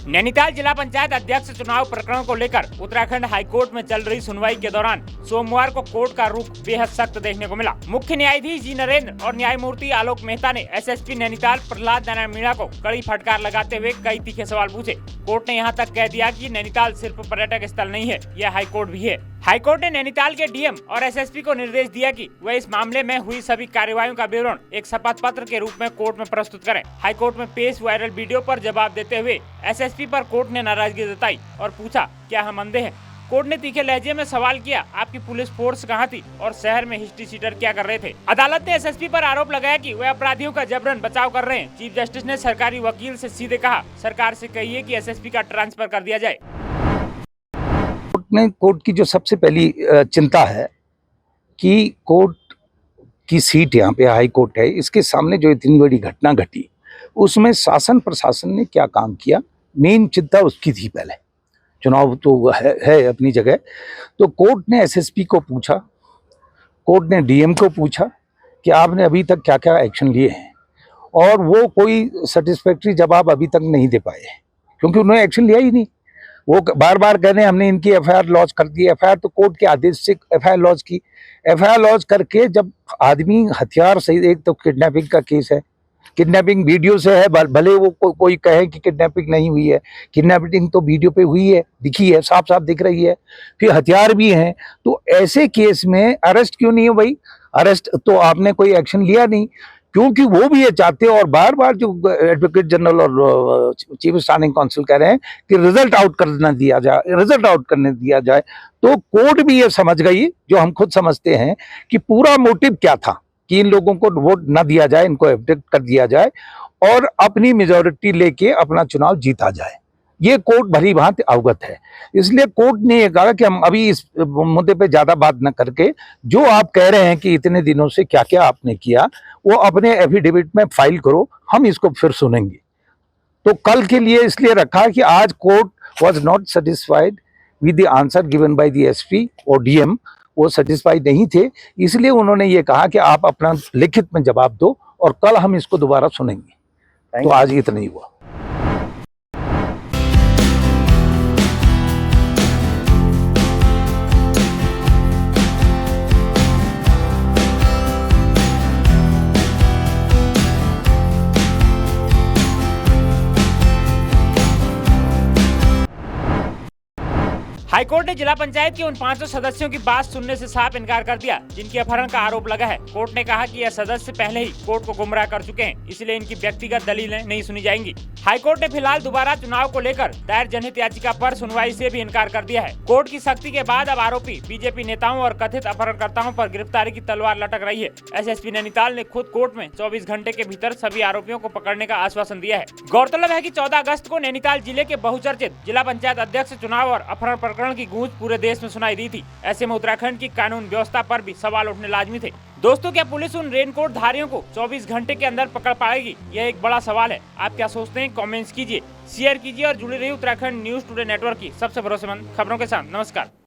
नैनीताल जिला पंचायत अध्यक्ष चुनाव प्रकरण को लेकर उत्तराखंड हाईकोर्ट में चल रही सुनवाई के दौरान सोमवार को कोर्ट का रुख बेहद सख्त देखने को मिला। मुख्य न्यायाधीश जी नरेंद्र और न्यायमूर्ति आलोक मेहता ने एसएसपी नैनीताल प्रहलाद नारायण मीणा को कड़ी फटकार लगाते हुए कई तीखे सवाल पूछे। कोर्ट ने यहां तक कह दिया कि नैनीताल सिर्फ पर्यटक स्थल नहीं है, यह हाईकोर्ट भी है। हाईकोर्ट ने नैनीताल के डीएम और एसएसपी को निर्देश दिया कि वह इस मामले में हुई सभी कार्यवाहियों का विवरण एक शपथ पत्र के रूप में कोर्ट में प्रस्तुत करें। हाईकोर्ट में पेश वायरल वीडियो पर जवाब देते हुए एसएसपी पर कोर्ट ने नाराजगी जताई और पूछा, क्या हम अंधे हैं? कोर्ट ने तीखे लहजे में सवाल किया, आपकी पुलिस फोर्स कहाँ थी और शहर में हिस्ट्री सीटर क्या कर रहे थे? अदालत ने एसएसपी पर आरोप लगाया कि वह अपराधियों का जबरन बचाव कर रहे हैं। चीफ जस्टिस ने सरकारी वकील से सीधे कहा, सरकार से कहिए कि एसएसपी का ट्रांसफर कर दिया जाए। कोर्ट की जो सबसे पहली चिंता है कि कोर्ट की सीट यहाँ पे हाई कोर्ट है, इसके सामने जो इतनी बड़ी घटना घटी उसमें शासन प्रशासन ने क्या काम किया, मेन चिंता उसकी थी। पहले चुनाव तो है अपनी जगह, तो कोर्ट ने एसएसपी को पूछा, कोर्ट ने डीएम को पूछा कि आपने अभी तक क्या क्या एक्शन लिए हैं, और वो कोई सेटिस्फैक्ट्री जवाब अभी तक नहीं दे पाए क्योंकि उन्होंने एक्शन लिया ही नहीं। वो बार बार कह रहे हैं हमने इनकी एफआईआर लॉन्च कर दी। एफआईआर तो कोर्ट के आदेश से एफआईआर लॉन्च की। एफआईआर लॉन्च करके जब आदमी हथियार सहित, एक तो किडनैपिंग का केस है, किडनैपिंग वीडियो से है, भले वो कोई कहे कि किडनैपिंग नहीं हुई है, किडनैपिंग तो वीडियो पे हुई है, दिखी है, साफ साफ दिख रही है, फिर हथियार भी हैं। तो ऐसे केस में अरेस्ट क्यों नहीं है भाई? अरेस्ट तो आपने कोई एक्शन लिया नहीं, क्योंकि वो भी ये चाहते हैं। और बार बार जो एडवोकेट जनरल और चीफ स्टैंडिंग काउंसिल कह रहे हैं कि रिजल्ट आउट करने दिया जाए, तो कोर्ट भी ये समझ गई, जो हम खुद समझते हैं, कि पूरा मोटिव क्या था कि इन लोगों को वोट न दिया जाए, इनको एब्डिक्ट कर दिया जाए और अपनी मेजॉरिटी लेके अपना चुनाव जीता जाए। ये कोर्ट भली भांति अवगत है। इसलिए कोर्ट ने ये कहा कि हम अभी इस मुद्दे पे ज्यादा बात न करके, जो आप कह रहे हैं कि इतने दिनों से क्या क्या आपने किया, वो अपने एफिडेविट में फाइल करो, हम इसको फिर सुनेंगे। तो कल के लिए इसलिए रखा कि आज court was not satisfied with the answer given by the SP और डीएम। वो सेटिस्फाइड नहीं थे, इसलिए उन्होंने ये कहा कि आप अपना लिखित में जवाब दो और कल हम इसको दोबारा सुनेंगे। तो आज इतना ही हुआ। हाईकोर्ट ने जिला पंचायत के उन 500 सदस्यों की बात सुनने से साफ इनकार कर दिया जिनके अपहरण का आरोप लगा है। कोर्ट ने कहा कि यह सदस्य पहले ही कोर्ट को गुमराह कर चुके हैं, इसलिए इनकी व्यक्तिगत दलीलें नहीं सुनी जाएंगी। हाईकोर्ट ने फिलहाल दोबारा चुनाव को लेकर दायर जनहित याचिका पर सुनवाई से भी इनकार कर दिया है। कोर्ट की सख्ती के बाद अब आरोपी बीजेपी नेताओं और कथित अपहरणकर्ताओं पर गिरफ्तारी की तलवार लटक रही है। एसएसपी नैनीताल ने खुद कोर्ट में 24 घंटे के भीतर सभी आरोपियों को पकड़ने का आश्वासन दिया है। गौरतलब है कि 14 अगस्त को नैनीताल जिले के बहुचर्चित जिला पंचायत अध्यक्ष चुनाव और अपहरण प्रकरण की गूंज पूरे देश में सुनाई दी थी। ऐसे में उत्तराखंड की कानून व्यवस्था पर भी सवाल उठने लाजमी थे। दोस्तों, क्या पुलिस उन रेनकोट धारियों को 24 घंटे के अंदर पकड़ पाएगी? यह एक बड़ा सवाल है। आप क्या सोचते हैं? कमेंट्स कीजिए, शेयर कीजिए और जुड़े रहिए उत्तराखंड न्यूज टुडे नेटवर्क की सबसे भरोसेमंद खबरों के साथ। नमस्कार।